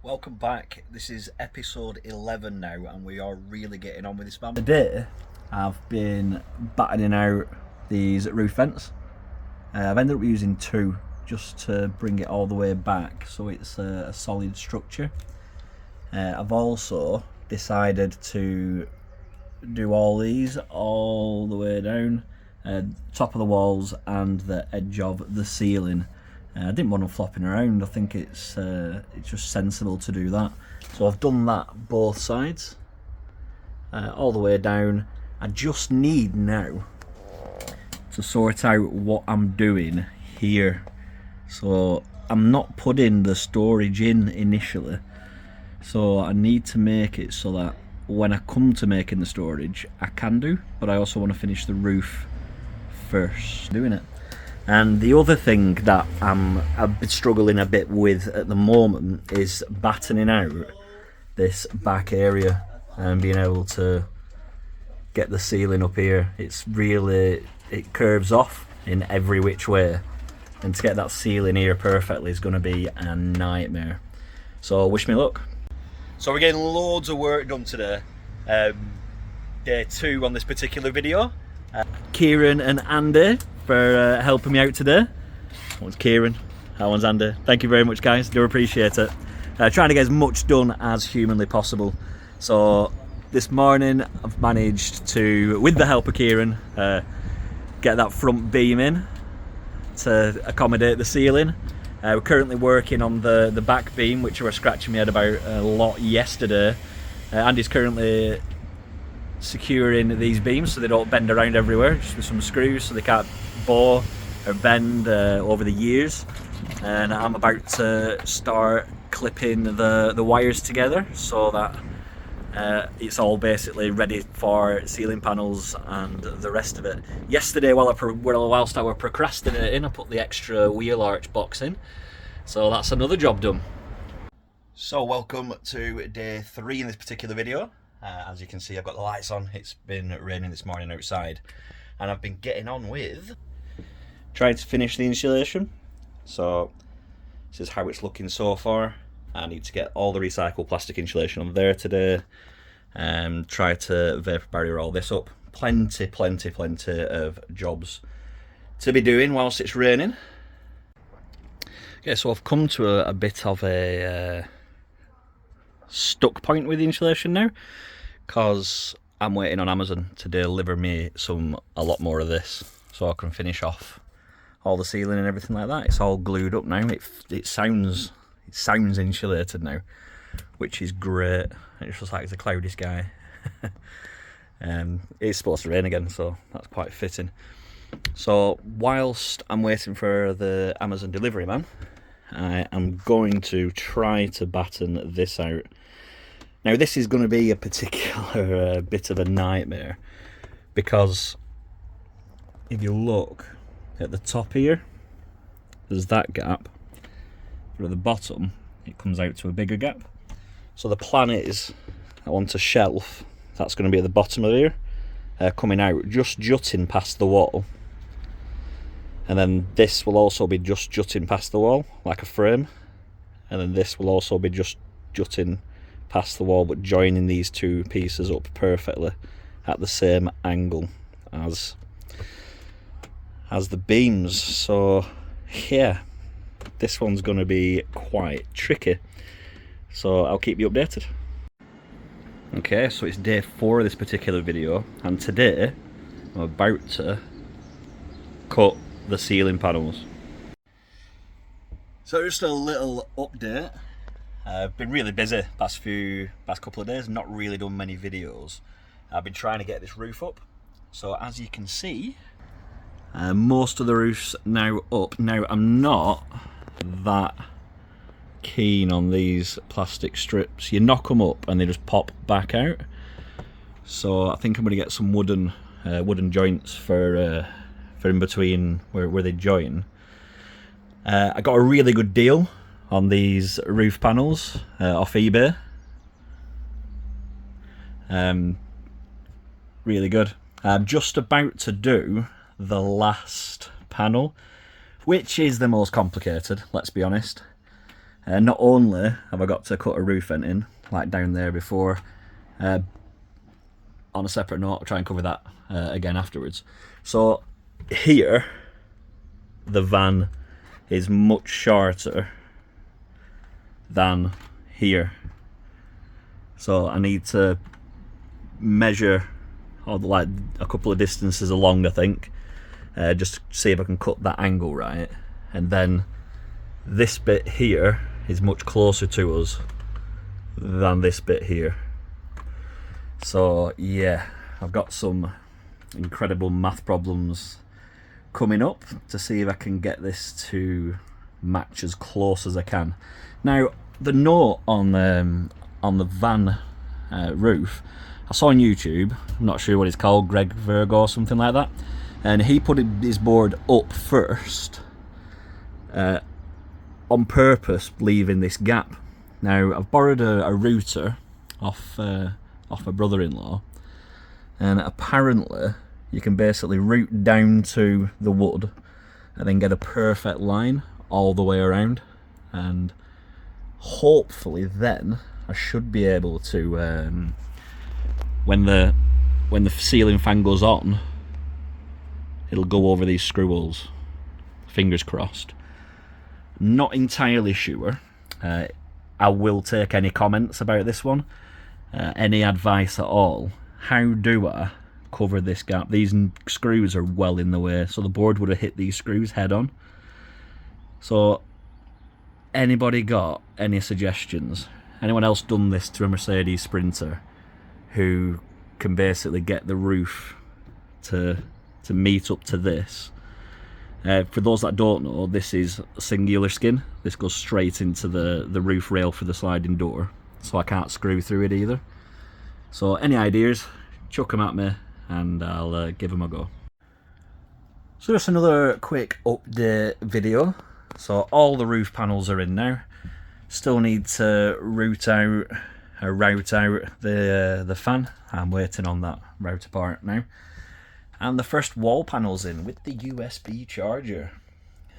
Welcome back. This is episode 11 now, and we are really getting on with this, man. Today, I've been battening out these roof vents. I've ended up using two just to bring it all the way back so it's a solid structure. I've also decided to do all these all the way down, top of the walls and the edge of the ceiling. I didn't want them flopping around. I think it's just sensible to do that. So I've done that both sides, all the way down. I just need now to sort out what I'm doing here. So I'm not putting the storage in initially. So I need to make it so that when I come to making the storage, I can do, but I also want to finish the roof first doing it. And the other thing that I've been struggling a bit with at the moment is battening out this back area and being able to get the ceiling up here. It's really, it curves off in every which way, and to get that ceiling here perfectly is going to be a nightmare. So wish me luck. So we're getting loads of work done today. Day 2 on this particular video. Kieran and Andy for helping me out today. That one's Kieran, that one's Andy. Thank you very much, guys, do appreciate it. Trying to get as much done as humanly possible. So this morning I've managed to, with the help of Kieran, get that front beam in to accommodate the ceiling. We're currently working on the back beam, which I was scratching my head about a lot yesterday. Andy's currently securing these beams so they don't bend around everywhere, just with some screws so they can't bore or bend over the years. And I'm about to start clipping the wires together so that it's all basically ready for ceiling panels and the rest of it. Yesterday, whilst I were procrastinating, I put the extra wheel arch box in, so that's another job done. So welcome to day 3 in this particular video. As you can see, I've got the lights on. It's been raining this morning outside, and I've been getting on with trying to finish the insulation. So this is how it's looking so far. I need to get all the recycled plastic insulation on there today and try to vapor barrier all this up. Plenty of jobs to be doing whilst it's raining. Okay, so I've come to a bit of a stuck point with the insulation now, because I'm waiting on Amazon to deliver me a lot more of this so I can finish off all the ceiling and everything like that. It's all glued up now. It sounds insulated now, which is great. It's just like it's a cloudy sky. It's supposed to rain again, so that's quite fitting. So whilst I'm waiting for the Amazon delivery man, I am going to try to batten this out. Now this is going to be a particular bit of a nightmare, because if you look at the top here, there's that gap, but at the bottom it comes out to a bigger gap. So the plan is I want a shelf that's going to be at the bottom of here, coming out, just jutting past the wall. And then this will also be just jutting past the wall, like a frame. And then this will also be just jutting past the wall, but joining these two pieces up perfectly at the same angle as the beams. So yeah, this one's going to be quite tricky. So I'll keep you updated. Okay, so it's day 4 of this particular video, and today I'm about to cut the ceiling panels. So just a little update. I've been really busy past couple of days, not really done many videos. I've been trying to get this roof up. So as you can see, most of the roof's now up. Now I'm not that keen on these plastic strips. You knock them up and they just pop back out. So I think I'm going to get some wooden joints for in between where they join. I got a really good deal on these roof panels off eBay. Really good. I'm just about to do the last panel, which is the most complicated, let's be honest. Not only have I got to cut a roof vent in, like down there before, on a separate note, I'll try and cover that again afterwards. So here, the van is much shorter than here. So I need to measure like a couple of distances along, I think, just to see if I can cut that angle right. And then this bit here is much closer to us than this bit here. So yeah, I've got some incredible math problems coming up to see if I can get this to match as close as I can. Now, the note on the van roof, I saw on YouTube, I'm not sure what it's called, Greg Virgo or something like that, and he put his board up first on purpose, leaving this gap. Now, I've borrowed a router off my brother-in-law, and apparently you can basically route down to the wood and then get a perfect line all the way around, and hopefully then I should be able to, when the ceiling fan goes on, it'll go over these screw holes. Fingers crossed. Not entirely sure. I will take any comments about this one, any advice at all. How do I cover this gap? These screws are well in the way, so the board would have hit these screws head on. So anybody got any suggestions? Anyone else done this to a Mercedes Sprinter who can basically get the roof to meet up to this? For those that don't know, this is singular skin. This goes straight into the roof rail for the sliding door, so I can't screw through it either. So any ideas, chuck them at me and I'll give them a go. So just another quick update video. So all the roof panels are in now. Still need to route out the fan. I'm waiting on that router part now. And the first wall panel's in with the USB charger.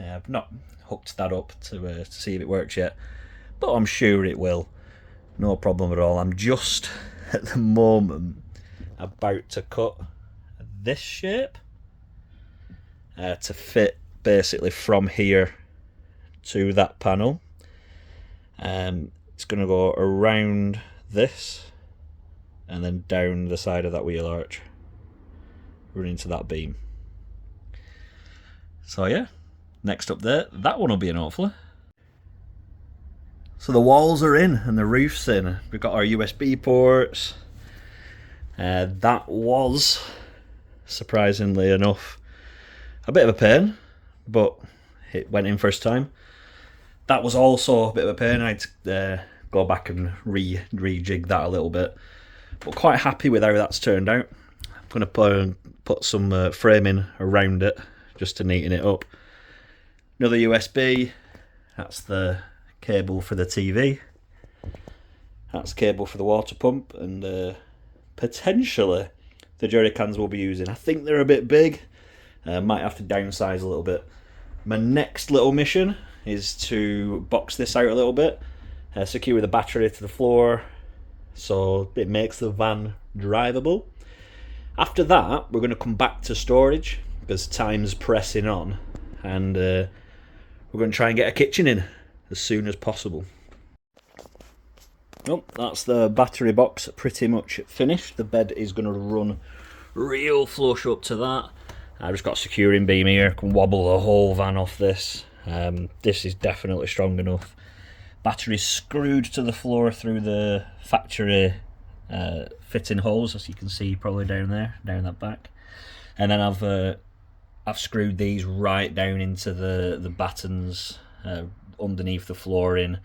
I've not hooked that up to see if it works yet, but I'm sure it will. No problem at all. I'm just at the moment about to cut this shape to fit basically from here to that panel. It's going to go around this and then down the side of that wheel arch, run into that beam. So yeah, next up there, that one will be in hopefully. So the walls are in and the roof's in. We've got our USB ports. That was, surprisingly enough, a bit of a pain, but it went in first time. That was also a bit of a pain. I had to go back and rejig that a little bit, but quite happy with how that's turned out. I'm going to put some framing around it just to neaten it up. Another USB, that's the cable for the TV. That's the cable for the water pump, and potentially the jerry cans we'll be using. I think they're a bit big. Might have to downsize a little bit. My next little mission is to box this out a little bit, secure the battery to the floor so it makes the van drivable. After that, we're going to come back to storage because time's pressing on, and we're going to try and get a kitchen in as soon as possible. Well, that's the battery box pretty much finished. The bed is going to run real flush up to that. I've just got a securing beam here, can wobble the whole van off this. This is definitely strong enough. Battery's screwed to the floor through the factory fitting holes, as you can see probably down there, down that back. And then I've screwed these right down into the battens underneath the flooring,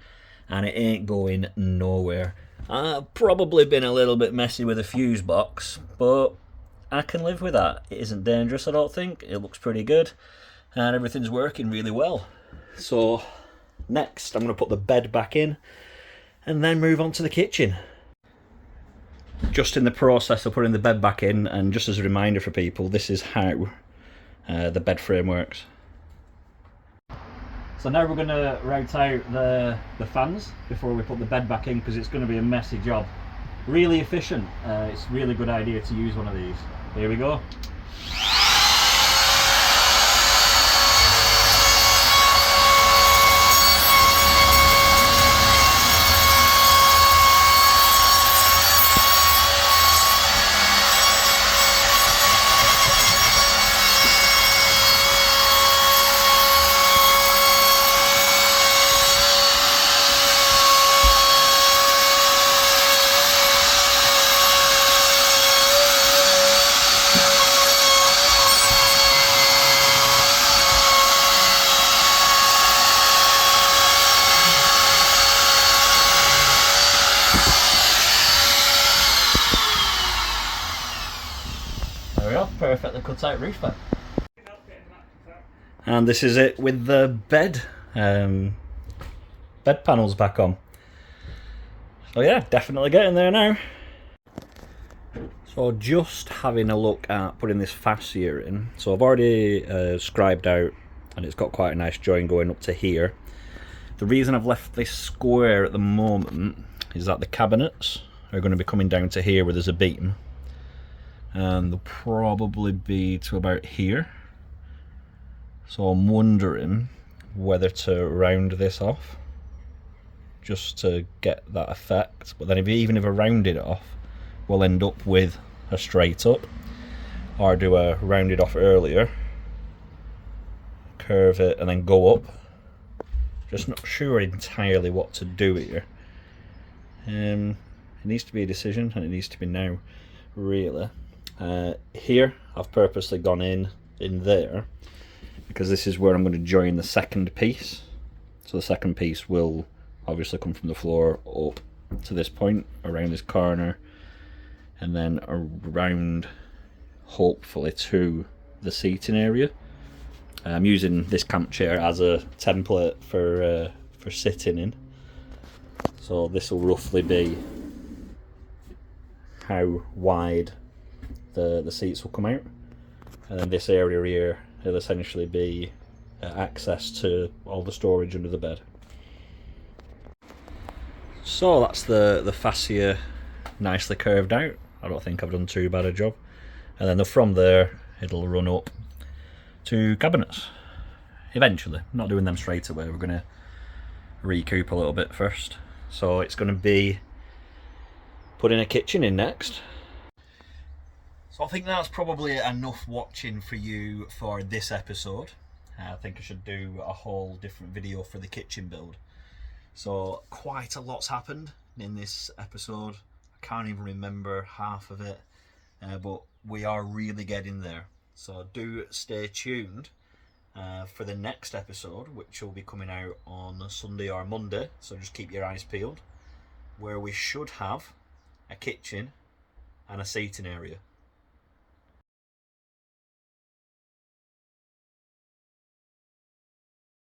and it ain't going nowhere. I've probably been a little bit messy with a fuse box, but I can live with that. It isn't dangerous, I don't think. It looks pretty good, and everything's working really well. So next I'm going to put the bed back in and then move on to the kitchen. Just in the process of putting the bed back in, and just as a reminder for people, this is how the bed frame works. So now we're going to route out the fans before we put the bed back in, because it's going to be a messy job. Really efficient. It's a really good idea to use one of these. Here we go. There we go, perfectly cut out roof bed. And this is it with the bed panels back on. So yeah, definitely getting there now. So just having a look at putting this fascia in. So I've already scribed out, and it's got quite a nice join going up to here. The reason I've left this square at the moment is that the cabinets are going to be coming down to here where there's a beam. And they'll probably be to about here. So I'm wondering whether to round this off just to get that effect. But then even if I rounded it off, we'll end up with a straight up, or do a rounded off earlier, curve it and then go up. Just not sure entirely what to do here. It needs to be a decision, and it needs to be now, really. Here I've purposely gone in there because this is where I'm going to join the second piece. So the second piece will obviously come from the floor up to this point, around this corner, and then around hopefully to the seating area. I'm using this camp chair as a template for sitting in. So this will roughly be how wide the seats will come out, and then this area here will essentially be access to all the storage under the bed. So that's the fascia nicely curved out. I don't think I've done too bad a job. And then from there it'll run up to cabinets eventually. Not doing them straight away, we're going to recoup a little bit first. So it's going to be putting a kitchen in next. So I think that's probably enough watching for you for this episode. I think I should do a whole different video for the kitchen build. So quite a lot's happened in this episode. I can't even remember half of it, but we are really getting there. So do stay tuned for the next episode, which will be coming out on Sunday or Monday. So just keep your eyes peeled, where we should have a kitchen and a seating area.